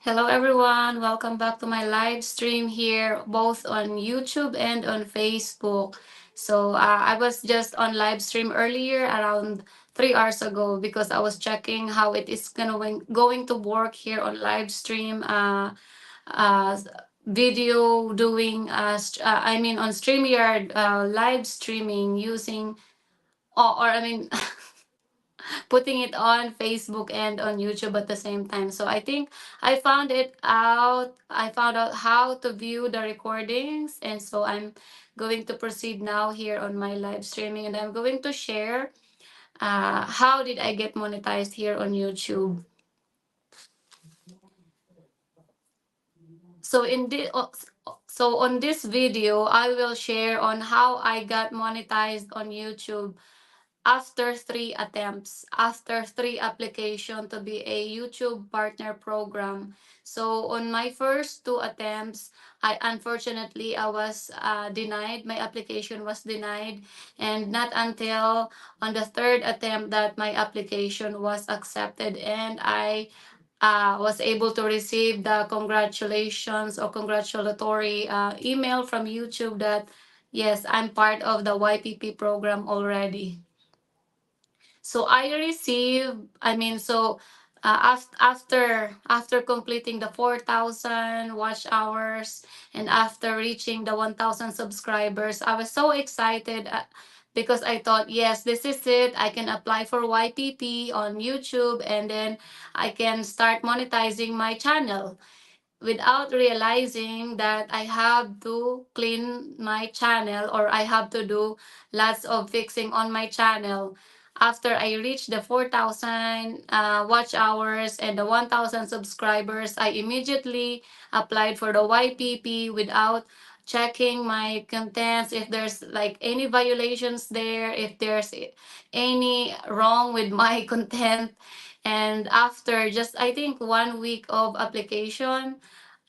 Hello, everyone. Welcome back to my live stream here, both on YouTube and on Facebook. I was just on live stream earlier, around 3 hours ago, because I was checking how it is going to work here on live stream. Uh, Video doing, I mean, on StreamYard, live streaming using, or I mean, putting it on Facebook and on YouTube at the same time. So I think I found it out. I found out how to view the recordings, and so I'm going to proceed now here on my live streaming, and I'm going to share how did I get monetized here on YouTube. So in this, so on this video, I will share on how I got monetized on YouTube after 3 attempts, after 3 application to be a YouTube partner program. So on my first 2 attempts, I was denied. My application was denied, and not until on the third attempt that my application was accepted, and I was able to receive the congratulations or congratulatory email from YouTube that yes, I'm part of the YPP program already. So I received, I mean, so after completing the 4,000 watch hours and after reaching the 1,000 subscribers, I was so excited because I thought, yes, this is it. I can apply for YPP on YouTube, and then I can start monetizing my channel without realizing that I have to clean my channel, or I have to do lots of fixing on my channel. After I reached the 4,000 watch hours and the 1,000 subscribers, I immediately applied for the YPP without checking my contents, if there's like any violations there, if there's any wrong with my content. And after just, I think, 1 week of application,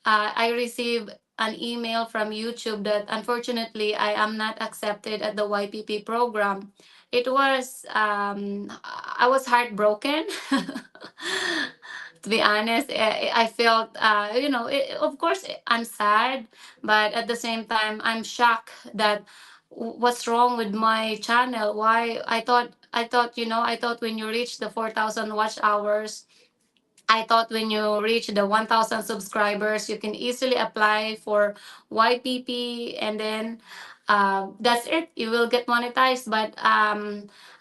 I received an email from YouTube that unfortunately I am not accepted at the YPP program. It was, I was heartbroken. To be honest, I felt, of course, I'm sad, but at the same time, I'm shocked that what's wrong with my channel. Why? I thought when you reach the 4,000 watch hours, I thought when you reach the 1,000 subscribers, you can easily apply for YPP, and then that's it. You will get monetized. But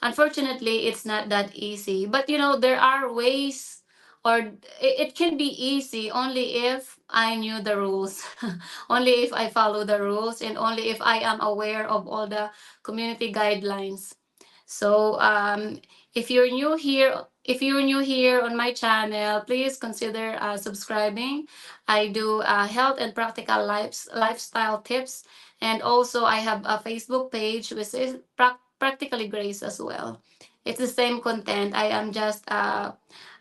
unfortunately, it's not that easy. But there are ways, or it can be easy only if I knew the rules, only if I follow the rules, and only if I am aware of all the community guidelines. So if you're new here on my channel, please consider subscribing. I do health and practical lifestyle tips, and also I have a Facebook page which is Practically Grace as well. It's the same content. I am just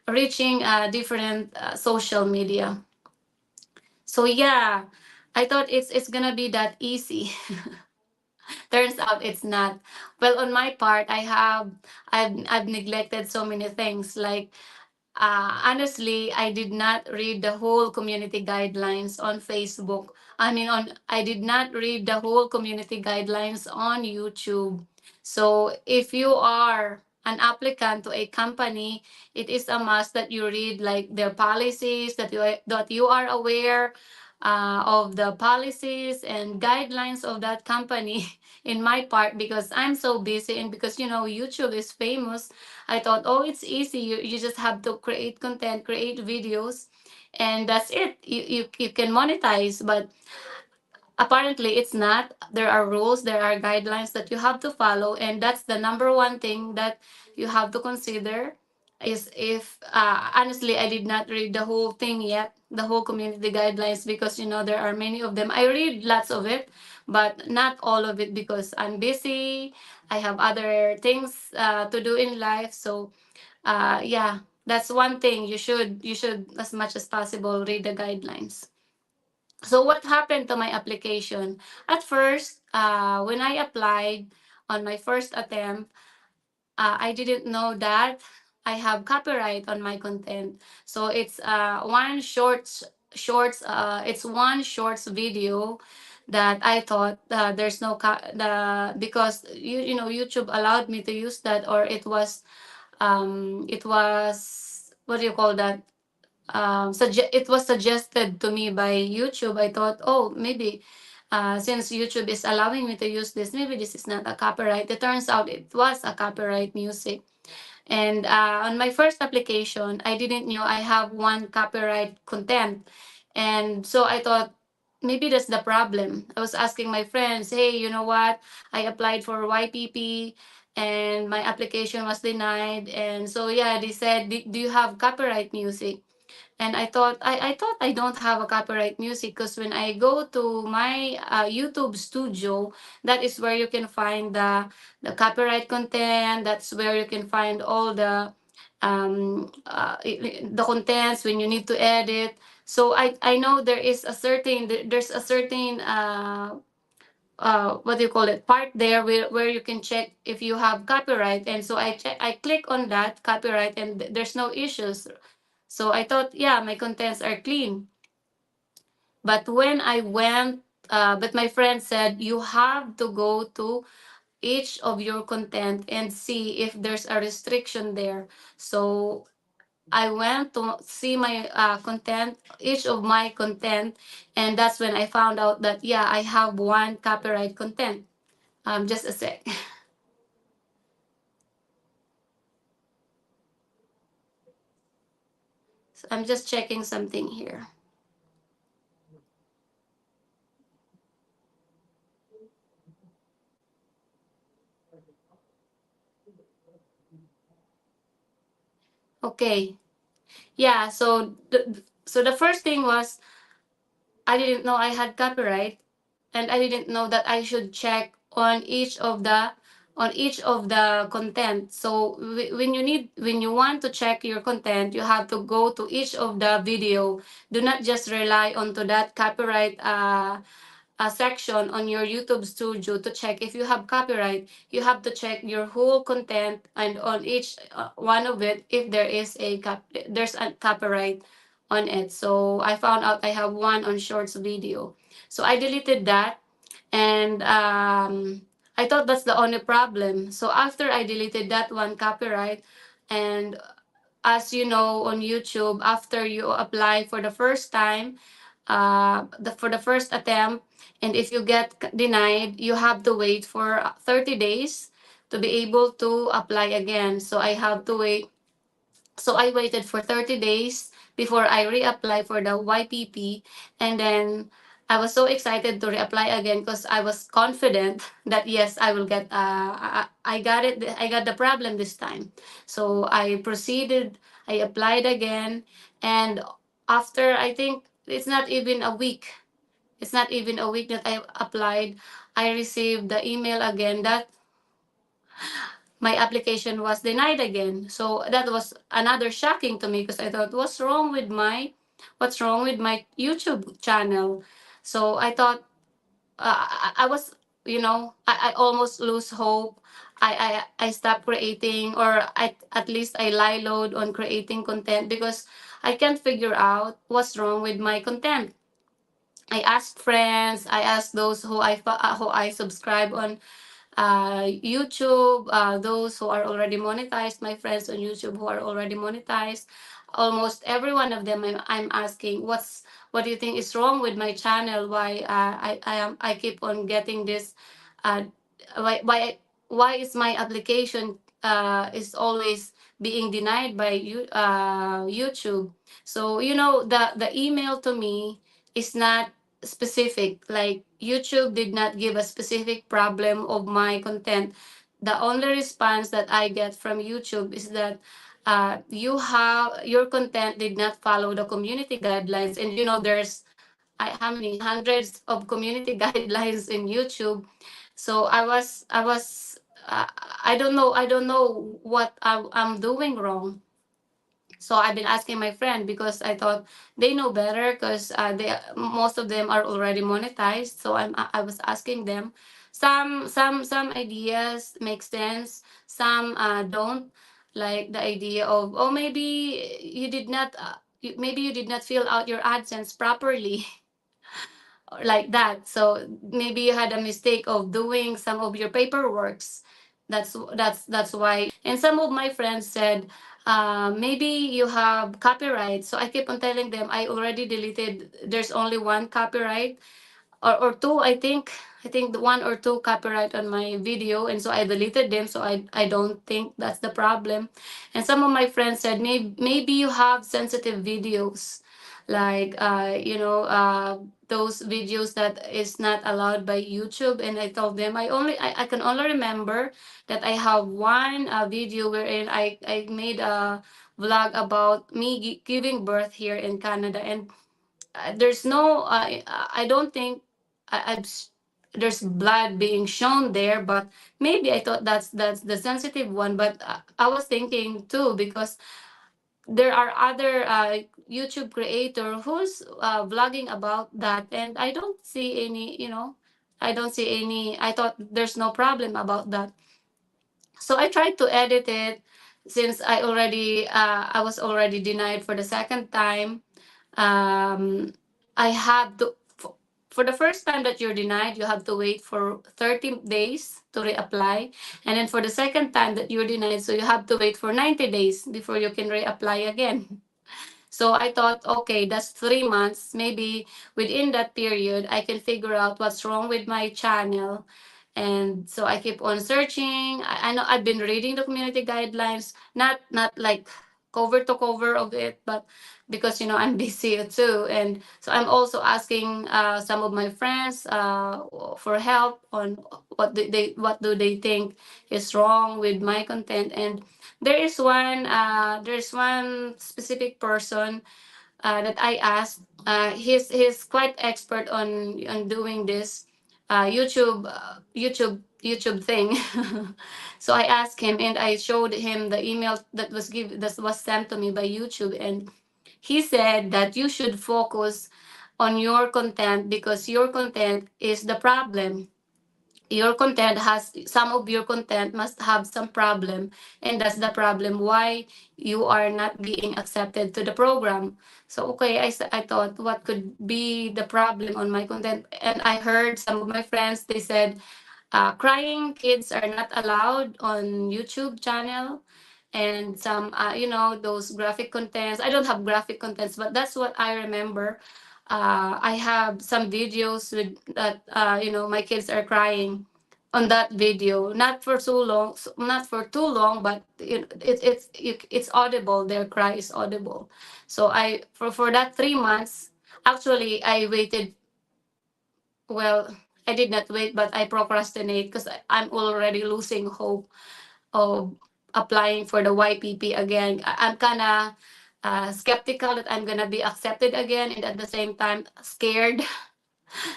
reaching different social media. So yeah, I thought it's gonna be that easy. Turns out it's not. Well, on my part, I've neglected so many things. Like, honestly, I did not read the whole community guidelines on Facebook. I did not read the whole community guidelines on YouTube. So if you are an applicant to a company, it is a must that you read like their policies, that you are aware of the policies and guidelines of that company. In my part, because I'm so busy, and because YouTube is famous, I thought, oh, it's easy. You just have to create content, create videos, and that's it. You can monetize. But apparently, it's not. There are rules, there are guidelines that you have to follow, and that's the number one thing that you have to consider. Is if honestly, I did not read the whole thing yet, the whole community guidelines, because there are many of them. I read lots of it, but not all of it, because I'm busy. I have other things to do in life. So yeah, that's one thing. You should, as much as possible, read the guidelines. So what happened to my application? At first, when I applied on my first attempt, I didn't know that. I have copyright on my content. So it's one shorts, it's one shorts video that I thought there's no the because you know YouTube allowed me to use that, or it was, what do you call that, it was suggested to me by YouTube. I thought, oh, maybe since YouTube is allowing me to use this, maybe this is not a copyright. It turns out it was a copyright music. And on my first application, I didn't know I have one copyright content. And so I thought maybe that's the problem. I was asking my friends, hey, you know what? I applied for YPP and my application was denied. And so, yeah, they said, do you have copyright music? And I thought I don't have a copyright music, because when I go to my YouTube studio, that is where you can find the copyright content. That's where you can find all the contents when you need to edit. So I know there is a certain there's a certain what do you call it, part there where you can check if you have copyright. And so I click on that copyright, and there's no issues. So I thought, yeah, my contents are clean. But when I went, but my friend said, you have to go to each of your content and see if there's a restriction there. So I went to see my content, each of my content, and that's when I found out that, yeah, I have one copyright content. Just a sec. So I'm just checking something here. Okay. Yeah, so the first thing was, I didn't know I had copyright, and I didn't know that I should check on each of the content. So when you want to check your content, you have to go to each of the video. Do not just rely onto that copyright a section on your YouTube studio to check if you have copyright. You have to check your whole content, and on each one of it, if there's a copyright on it. So I found out I have one on shorts video. So I deleted that, and I thought that's the only problem. So after I deleted that one copyright, and as you know, on YouTube, after you apply for the first time, for the first attempt, and if you get denied, you have to wait for 30 days to be able to apply again. So I have to wait. So I waited for 30 days before I reapply for the YPP. And then I was so excited to reapply again, because I was confident that yes, I will get, I got it, I got the problem this time. So I proceeded, I applied again. And after, I think it's not even a week, it's not even a week that I applied, I received the email again that my application was denied again. So that was another shocking to me, because I thought, what's wrong with my YouTube channel? So I thought, I was, I almost lose hope. I stopped creating, or at least I lie low on creating content, because I can't figure out what's wrong with my content. I asked friends, I asked those who I subscribe on YouTube, those who are already monetized, my friends on YouTube who are already monetized, almost every one of them, I'm asking, what do you think is wrong with my channel? Why I keep on getting this? Uh, why is my application is always being denied by YouTube? So the email to me is not specific. Like, YouTube did not give a specific problem of my content. The only response that I get from YouTube is that your content did not follow the community guidelines. And there's how many hundreds of community guidelines in YouTube. So I don't know what I'm doing wrong. So I've been asking my friend, because I thought they know better, because they most of them are already monetized. So I was asking them. Some ideas make sense, some don't. like the idea of, oh, maybe you did not maybe you did not fill out your AdSense properly, or like that. So maybe you had a mistake of doing some of your paperworks. That's why. And some of my friends said, maybe you have copyright. So I keep on telling them I already deleted. There's only one copyright, or two, I think the one or two copyright on my video, and so I deleted them, so I don't think that's the problem. And some of my friends said, maybe you have sensitive videos, like those videos that is not allowed by YouTube. And I told them I can only remember that I have one video wherein I made a vlog about me giving birth here in Canada. And there's no I don't think I've there's blood being shown there. But maybe I thought that's the sensitive one. But I was thinking too, because there are other YouTube creator who's vlogging about that, and I don't see any, I don't see any. I thought there's no problem about that. So I tried to edit it, since I was already denied for the second time. I have to, for the first time that you're denied, you have to wait for 30 days to reapply. And then for the second time that you're denied, so you have to wait for 90 days before you can reapply again. So I thought, okay, that's 3 months. Maybe within that period, I can figure out what's wrong with my channel. And so I keep on searching. I know I've been reading the community guidelines, not like cover to cover of it, but because I'm busy too. And so I'm also asking some of my friends for help on what do they think is wrong with my content. And there's one specific person that I asked. He's quite expert on doing this YouTube thing. So I asked him, and I showed him the email that was sent to me by YouTube. And he said that you should focus on your content, because your content is the problem. Some of your content must have some problem, and that's the problem why you are not being accepted to the program. So okay, I thought, what could be the problem on my content? And I heard some of my friends, they said, crying kids are not allowed on YouTube channel. And some those graphic contents. I don't have graphic contents, but that's what I remember. I have some videos with that, my kids are crying on that video, not for so long, not for too long, but it's audible. Their cry is audible. So for that 3 months, actually I waited. Well, I did not wait, but I procrastinate, because I'm already losing hope of applying for the YPP again. I'm kind of skeptical that I'm gonna be accepted again, and at the same time scared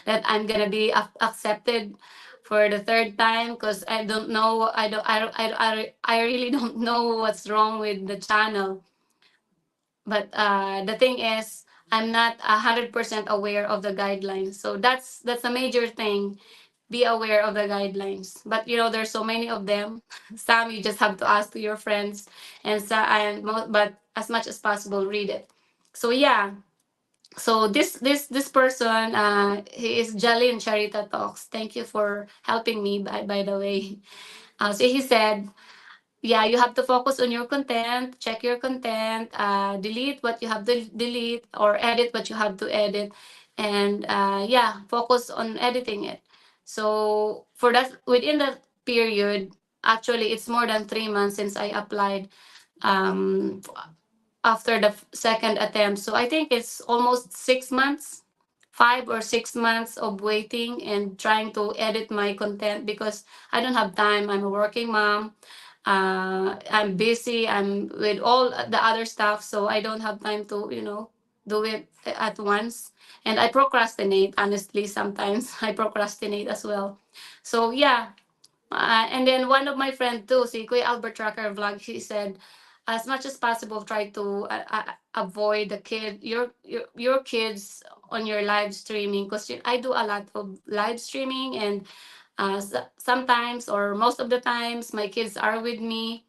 that I'm gonna be accepted for the third time, because I don't know. I really don't know what's wrong with the channel. But the thing is, I'm not 100% aware of the guidelines. So that's a major thing. Be aware of the guidelines. But there's so many of them. Some you just have to ask to your friends, but as much as possible, read it. So yeah. So this person, he is Jalin Charita Talks. Thank you for helping me, by the way. So he said, yeah, you have to focus on your content, check your content, delete what you have to delete, or edit what you have to edit. And yeah, focus on editing it. So for that, within that period, actually it's more than 3 months since I applied, um, after the second attempt. So I think it's almost 6 months, 5 or 6 months of waiting and trying to edit my content, because I don't have time. I'm a working mom. I'm busy. I'm with all the other stuff, so I don't have time to do it at once. And I procrastinate. Honestly, sometimes I procrastinate as well. So yeah, and then one of my friend too, si Kuya Albert Tracker Vlog, he said, as much as possible, try to avoid your kids on your live streaming, because I do a lot of live streaming. And sometimes, or most of the times, my kids are with me.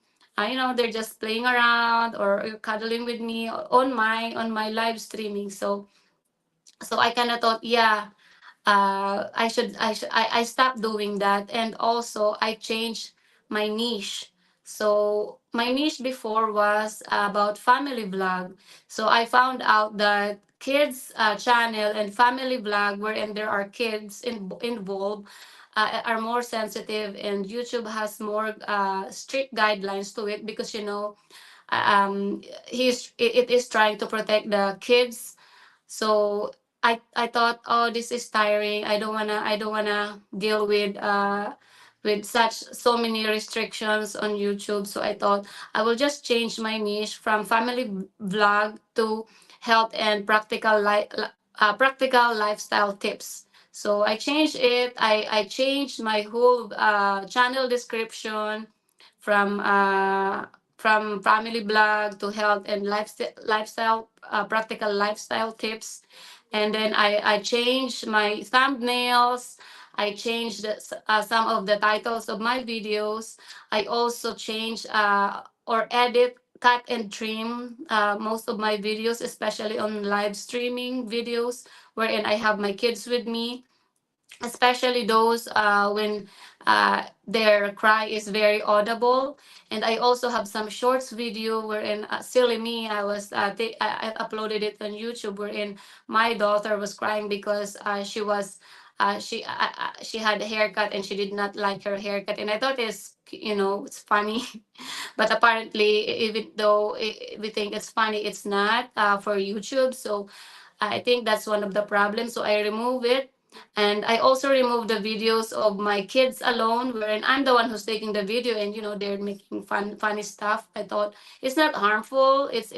they're just playing around or cuddling with me on my live streaming. So I kind of thought, yeah, I stopped doing that, and also I changed my niche. So my niche before was about family vlog. So I found out that kids channel and family vlog wherein there are kids involved are more sensitive, and YouTube has more strict guidelines to it, because it is trying to protect the kids. So I thought, oh, this is tiring. I don't wanna deal with such so many restrictions on YouTube. So I thought I will just change my niche from family vlog to health and practical lifestyle tips. So I changed it. I changed my whole channel description from family blog to health and lifestyle practical lifestyle tips. And then I changed my thumbnails. I changed some of the titles of my videos. I also changed or edit, cut and trim most of my videos, especially on live streaming videos wherein I have my kids with me, especially those when their cry is very audible. And I also have some shorts video wherein, silly me, I uploaded it on YouTube, wherein my daughter was crying because she had a haircut and she did not like her haircut, and I thought it's funny. But apparently, even though we think it's funny, it's not for YouTube. So I think that's one of the problems. So I remove it. And I also remove the videos of my kids alone, wherein I'm the one who's taking the video, and they're making funny stuff. I thought it's not harmful. It's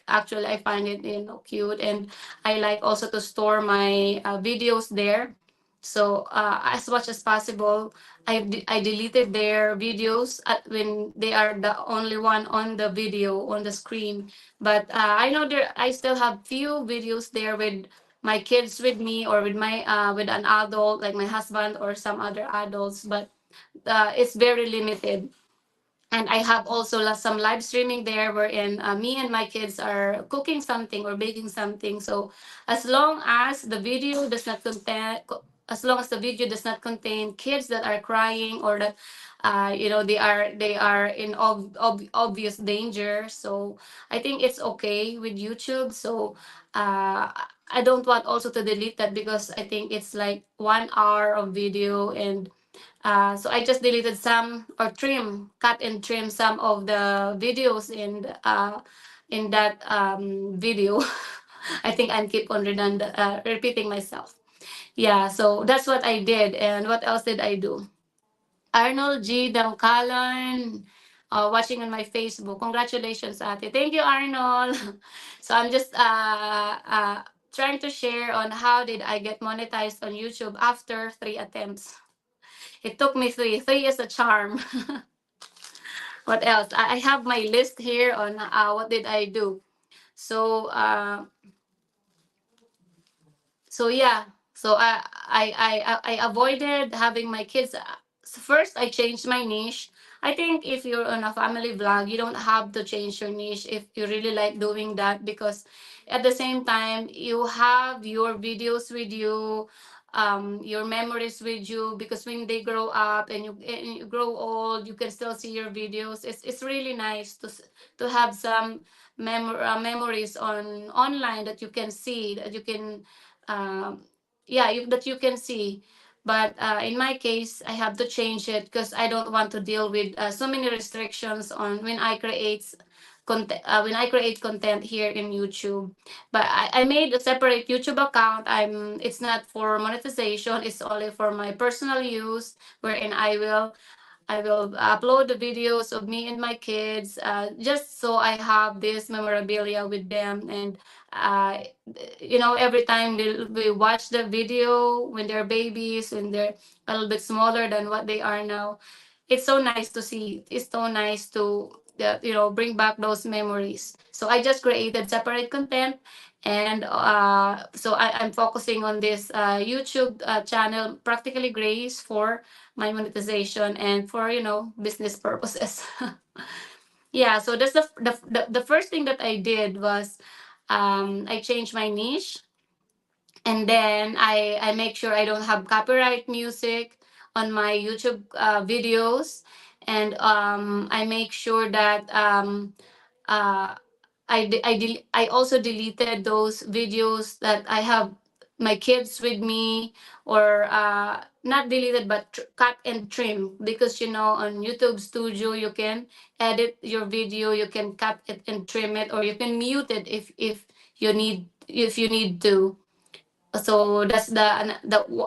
actually, I find it cute, and I like also to store my videos there. So as much as possible, I deleted their videos when they are the only one on the video on the screen. But I know I still have few videos there with my kids with me, or with my with an adult like my husband or some other adults, but it's very limited. And I have also some live streaming there, wherein me and my kids are cooking something or baking something. So as long as the video does not contain, as long as the video does not contain kids that are crying, or that they are in obvious danger, so I think it's okay with YouTube. So I don't want also to delete that, because I think it's like 1 hour of video. And so I just deleted some, or cut and trim some of the videos in that video. I think I'm keep on repeating myself. Yeah, so that's what I did. And what else did I do? Arnold G. Dangkalan, watching on my Facebook. Congratulations, ate. Thank you, Arnold. So I'm just trying to share on how did I get monetized on YouTube after 3 attempts. It took me three. Three is a charm. What else? I have my list here on what did I do. So yeah. So I avoided having my kids. So first, I changed my niche. I think if you're on a family vlog, you don't have to change your niche if you really like doing that, because at the same time you have your videos with you, your memories with you, because when they grow up and you grow old, you can still see your videos. It's really nice to have some memories on online that you can see, that you can um, yeah, that you can see. But in my case, I have to change it, because I don't want to deal with so many restrictions on when I create content here in YouTube. But I made a separate YouTube account. It's not for monetization, it's only for my personal use, wherein I will upload the videos of me and my kids, just so I have this memorabilia with them. And uh, every time we watch the video when they're babies, when they're a little bit smaller than what they are now, it's so nice to see. It's so nice to bring back those memories. So I just created separate content. And so I'm focusing on this YouTube channel, Practically Grace, for my monetization and for business purposes. yeah, so that's the first thing that I did was I changed my niche, and then I make sure I don't have copyright music on my YouTube videos, and I make sure that uh, I also deleted those videos that I have my kids with me, or not deleted but cut and trim, because on YouTube Studio you can edit your video, you can cut it and trim it, or you can mute it if you need to. So that's the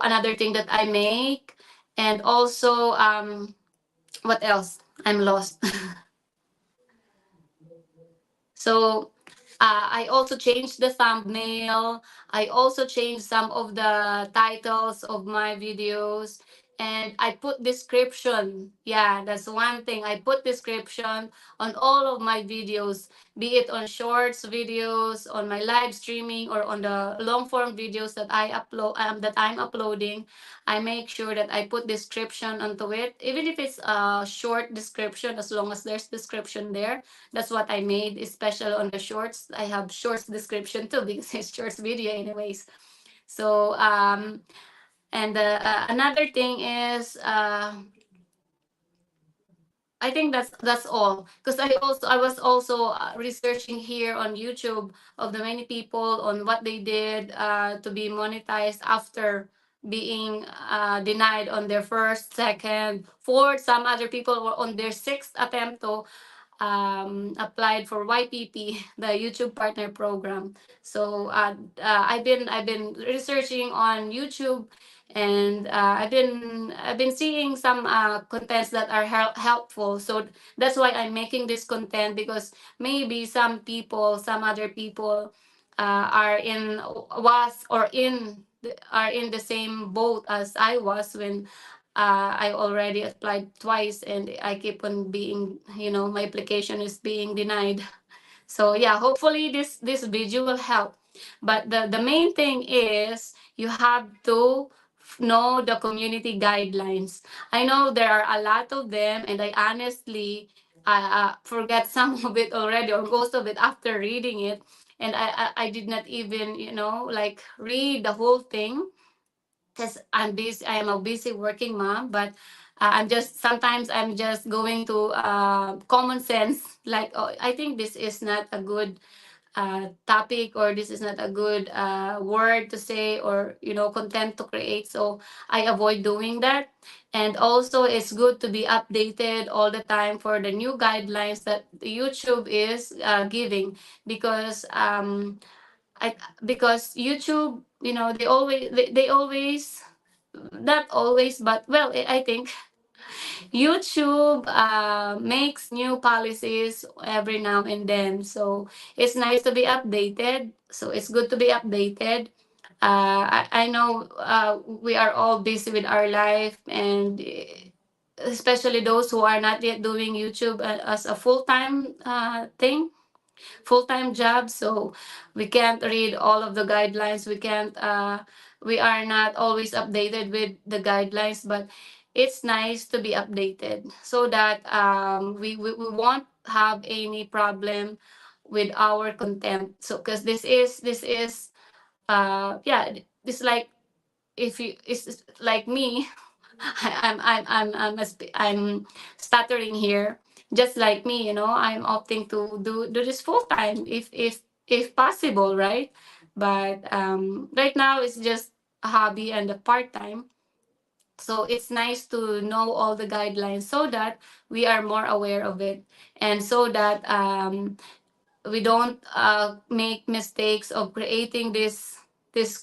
another thing that I make. And also, what else? I'm lost. So I also changed the thumbnail. I also changed some of the titles of my videos. And I put description. Yeah, that's one thing. I put description on all of my videos, be it on shorts videos, on my live streaming, or on the long form videos that I'm uploading. I make sure that I put description onto it, even if it's a short description, as long as there's description there. That's what I made, especially on the shorts. I have shorts description too because it's shorts video anyways. So and another thing is I think that's all, because I was also researching here on YouTube of the many people on what they did to be monetized after being denied on their first, second, fourth. Some other people were on their sixth attempt to applied for YPP, the YouTube Partner Program. So I've been researching on YouTube, and I've been seeing some contents that are helpful. So that's why I'm making this content, because maybe some other people are in was or in are in the same boat as I was when I already applied twice, and I keep on being, my application is being denied. So yeah, hopefully this video will help. But the main thing is you have to know the community guidelines. I know there are a lot of them, and I honestly forget some of it already, or most of it after reading it. And I did not even, like, read the whole thing, because I'm busy. I am a busy working mom, but I'm just going to common sense. Like, oh, I think this is not a good topic, or this is not a good word to say, or content to create. So I avoid doing that. And also, it's good to be updated all the time for the new guidelines that YouTube is giving, because I because YouTube, they always, not always, but well, I think YouTube makes new policies every now and then. So it's nice to be updated. So it's good to be updated. I know we are all busy with our life, and especially those who are not yet doing YouTube as a full-time thing, full-time job. So we can't read all of the guidelines, we are not always updated with the guidelines. But it's nice to be updated, so that we won't have any problem with our content. So because this is yeah, it's like, if you it's like me. I'm stuttering here, just like me. I'm opting to do this full time, if possible, right? But right now it's just a hobby and a part time. So it's nice to know all the guidelines, so that we are more aware of it, and so that we don't make mistakes of creating this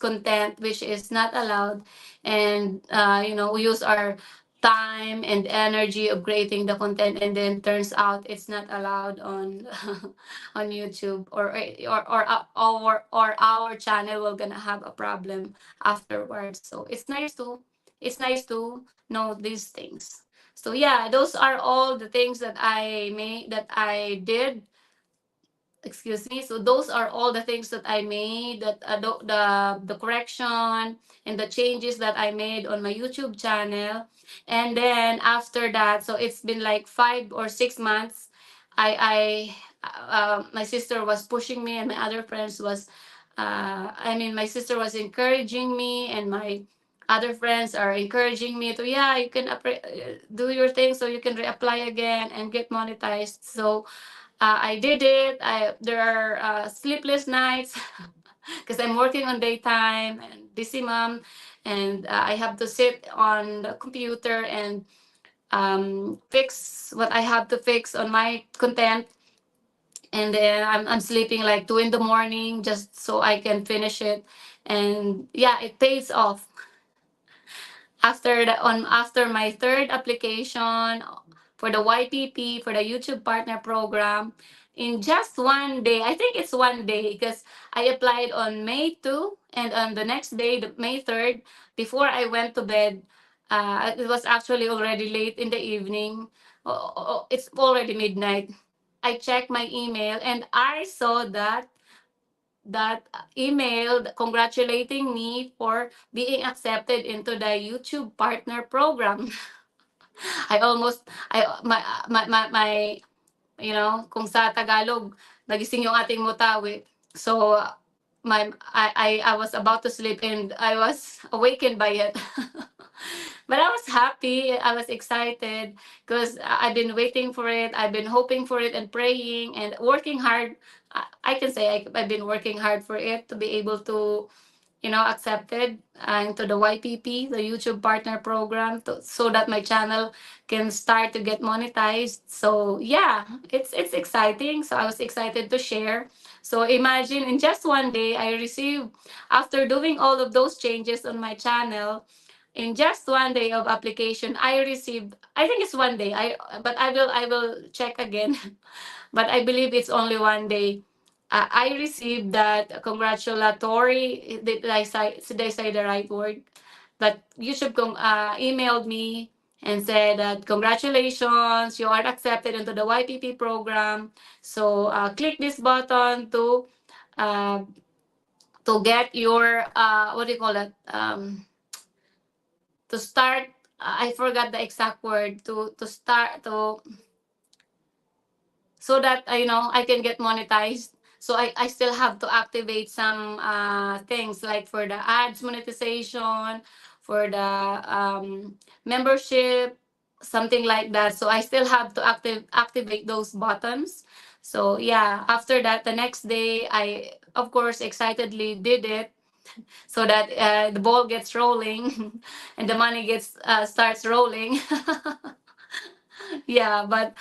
content which is not allowed, and we use our time and energy of creating the content, and then turns out it's not allowed on on YouTube, or our channel will gonna have a problem afterwards. So it's nice to know these things. So yeah, those are all the things that I did. Excuse me. So those are all the things that I made, that the correction and the changes that I made on my YouTube channel. And then after that, so it's been like 5 or 6 months. my sister was pushing me, and my other friends was, my sister was encouraging me, and my other friends are encouraging me to, yeah, you can do your thing so you can reapply again and get monetized. So I did it. There are sleepless nights because I'm working on daytime and busy mom, and I have to sit on the computer and fix what I have to fix on my content, and then I'm sleeping like 2 in the morning just so I can finish it, and yeah, it pays off. After my third application for the YPP, for the YouTube Partner Program, in just one day, I think it's one day because I applied on May 2, and on the next day, May 3rd, before I went to bed, it was actually already late in the evening. It's already midnight. I checked my email and I saw that email congratulating me for being accepted into the YouTube Partner Program. I almost, my kung sa Tagalog, nagising yung ating mutawi. So, I was about to sleep and I was awakened by it. But I was happy. I was excited because I've been waiting for it. I've been hoping for it and praying and working hard. I can say I've been working hard for it to be able to, accepted into the YPP, the YouTube Partner Program, so that my channel can start to get monetized. So yeah, it's exciting. So I was excited to share. So imagine in just one day, I received, after doing all of those changes on my channel, in just one day of application, I received. I think it's one day. But I will check again. But I believe it's only one day. I received that congratulatory. Did I say the right word? But YouTube emailed me and said that congratulations, you are accepted into the YPP program. So click this button uh, to get your what do you call it? To start. I forgot the exact word, to start to, so that I can get monetized. So I still have to activate some things like for the ads monetization, for the membership, something like that. So I still have to activate those buttons. So yeah, after that, the next day, I of course excitedly did it so that the ball gets rolling and the money gets starts rolling. Yeah, but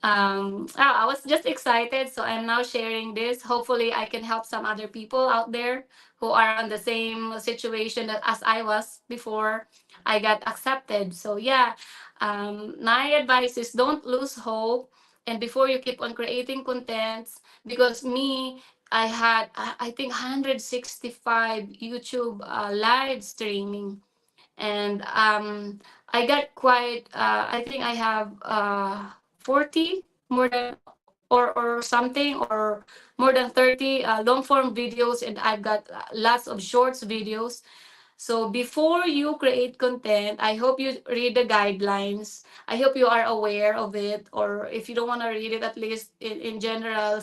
I was just excited, so I'm now sharing this. Hopefully, I can help some other people out there who are on the same situation that as I was before I got accepted. So yeah, my advice is don't lose hope, and before you keep on creating contents, because me, I think 165 YouTube live streaming, and I got quite I think I have 40 more than, or something, or more than 30 long form videos, and I've got lots of shorts videos. So before you create content, I hope you read the guidelines. I hope you are aware of it, or if you don't want to read it, at least in general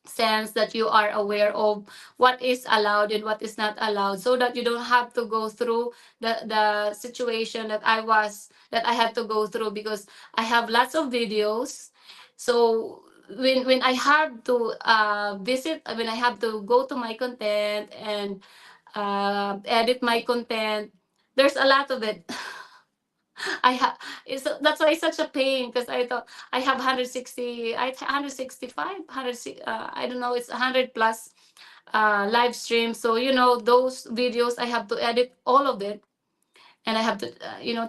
sense, that you are aware of what is allowed and what is not allowed, so that you don't have to go through the situation that I had to go through, because I have lots of videos. So when I have to when I have to go to my content and edit my content, there's a lot of it. I have that's why it's such a pain, because I thought I have 160, 165, 100, I don't know, it's 100 plus live streams. So those videos, I have to edit all of it, and I have to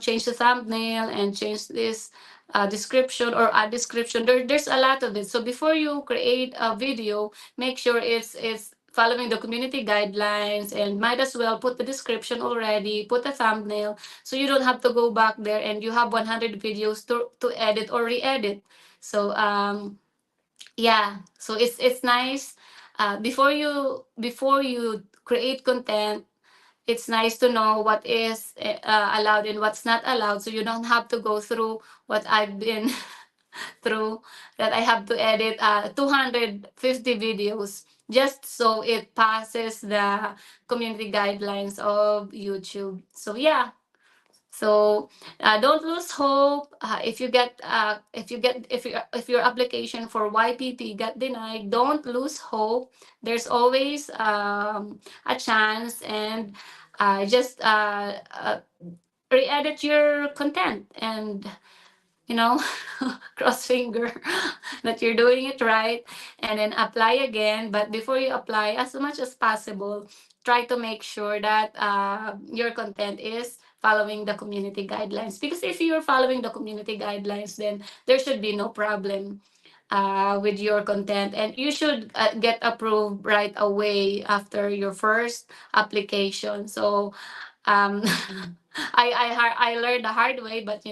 change the thumbnail and change this description or add description. There's a lot of it. So before you create a video, make sure it's following the community guidelines, and might as well put the description already, put the thumbnail, so you don't have to go back there and you have 100 videos to edit or re-edit. So yeah, so it's nice, before you create content, it's nice to know what is allowed and what's not allowed, so you don't have to go through what I've been True, that I have to edit 250 videos just so it passes the community guidelines of YouTube. So yeah, so don't lose hope. If your application for YPP got denied, don't lose hope. There's always a chance, and just re-edit your content, and you know, cross finger that you're doing it right, and then apply again. But before you apply, as much as possible, try to make sure that your content is following the community guidelines, because if you're following the community guidelines, then there should be no problem with your content, and you should get approved right away after your first application. So um I learned the hard way, but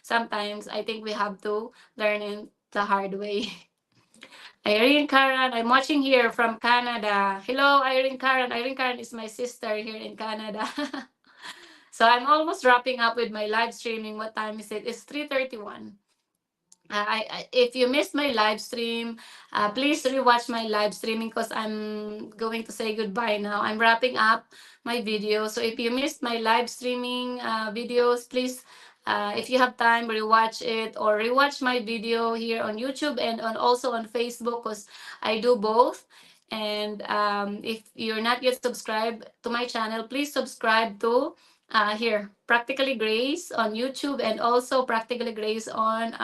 sometimes I think we have to learn in the hard way. Irene Karen, I'm watching here from Canada. Hello, Irene Karen. Irene Karen is my sister here in Canada. So I'm almost wrapping up with my live streaming. What time is it? It's 3:31. If you missed my live stream, please rewatch my live streaming, because I'm going to say goodbye now. I'm wrapping up my video. So if you missed my live streaming videos, please, if you have time, rewatch it, or rewatch my video here on YouTube and also on Facebook, because I do both. And if you're not yet subscribed to my channel, please subscribe to here, Practically Grace on YouTube, and also Practically Grace on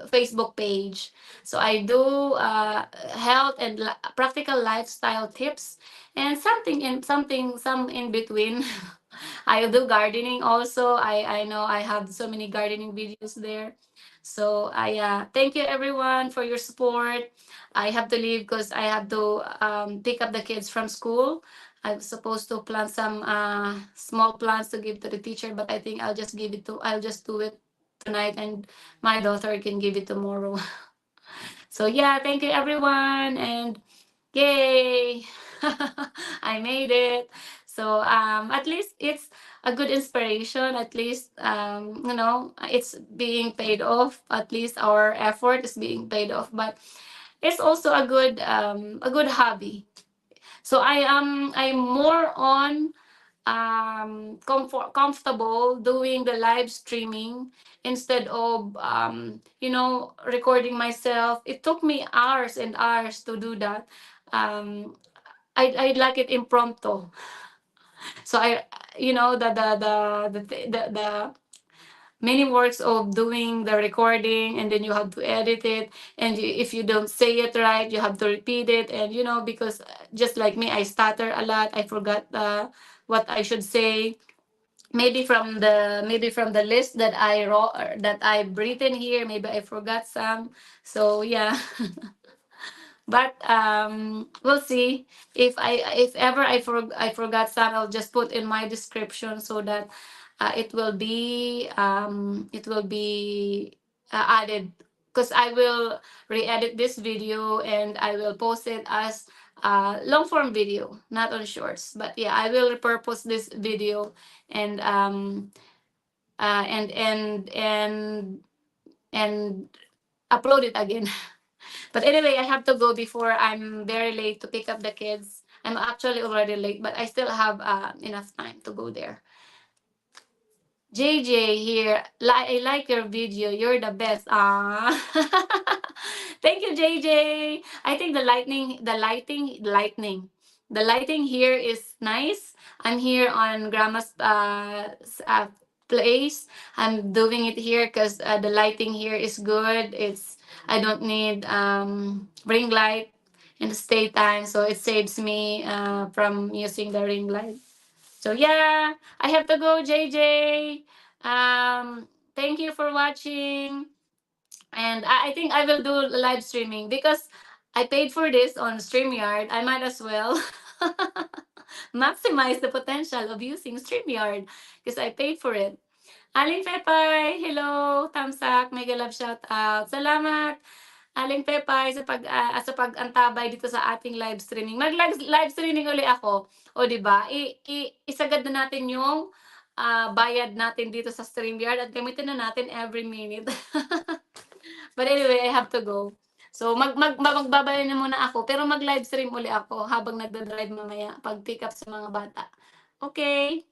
Facebook page. So I do health and practical lifestyle tips, and some in between. I do gardening also. I know I have so many gardening videos there. So I thank you everyone for your support. I have to leave because I have to pick up the kids from school. I was supposed to plant some small plants to give to the teacher, but I think I'll just do it tonight, and my daughter can give it tomorrow. So yeah, thank you everyone, and yay! I made it. So at least it's a good inspiration. At least it's being paid off. At least our effort is being paid off. But it's also a good hobby. So I'm more on comfortable doing the live streaming instead of recording myself. It took me hours and hours to do that. I like it impromptu. So I the many works of doing the recording, and then you have to edit it, and if you don't say it right, you have to repeat it, and because just like me, I stutter a lot. I forgot what I should say. Maybe from the list that I wrote, or that I've written here, maybe I forgot some. So yeah. But we'll see. If ever I forgot some, I'll just put in my description, so that it will be added, because I will re-edit this video, and I will post it as long form video, not on shorts. But yeah, I will repurpose this video, and uh, and and and and upload it again. But anyway, I have to go before I'm very late to pick up the kids. I'm actually already late, but I still have enough time to go there. JJ here. I like your video. You're the best. Ah. Thank you, JJ. I think the lighting here is nice. I'm here on Grandma's place. I'm doing it here because the lighting here is good. I don't need ring light in the daytime, so it saves me from using the ring light. So yeah, I have to go, JJ. Thank you for watching, and I think I will do live streaming because I paid for this on StreamYard. I might as well maximize the potential of using StreamYard because I paid for it. Aling Pepay, hello, Tamsak, mega love shout out. Salamat, Aling Pepay, sa pag-antabay dito sa ating live streaming. Mag-live streaming uli ako. O, di ba? Isagad na natin yung bayad natin dito sa StreamYard, at gamitin na natin every minute. But anyway, I have to go. So magbabaya na muna ako, pero mag-live stream uli ako habang nagda-drive mamaya pag pick up sa mga bata. Okay.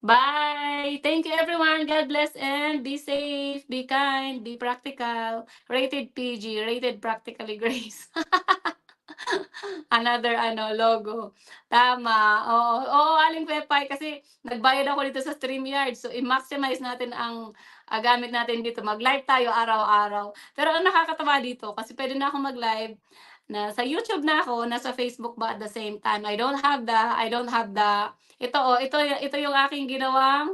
Bye. Thank you everyone. God bless and be safe, be kind, be practical. Rated PG, rated practically grace. Another logo. Tama. Oo, oo, Aling Pepay kasi nagbayad ako dito sa StreamYard. So i-maximize natin ang gamit natin dito. Mag-live tayo araw-araw. Pero ang nakakatawa dito kasi pwede na ako mag-live na sa YouTube na ako, nasa Facebook ba at the same time. I don't have the ito yung aking ginawa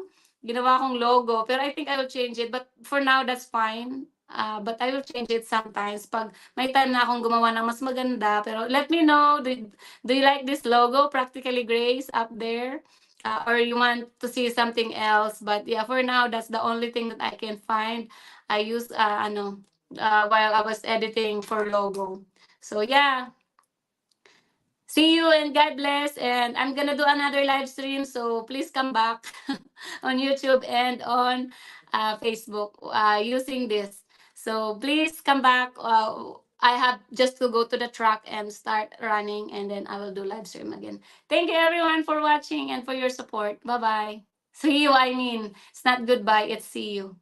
kong logo. Pero I think I will change it. But for now, that's fine. But I will change it sometimes pag may time na akong gumawa ng mas maganda. Pero let me know, do you like this logo, Practically Grace, up there? Or you want to see something else? But yeah, for now, that's the only thing that I can find. I use, while I was editing for logo. So yeah, see you and God bless. And I'm gonna do another live stream, so please come back on YouTube and on Facebook using this. So please come back. I have just to go to the track and start running, and then I will do live stream again. Thank you everyone for watching and for your support. Bye bye. See you. I mean, it's not goodbye. It's see you.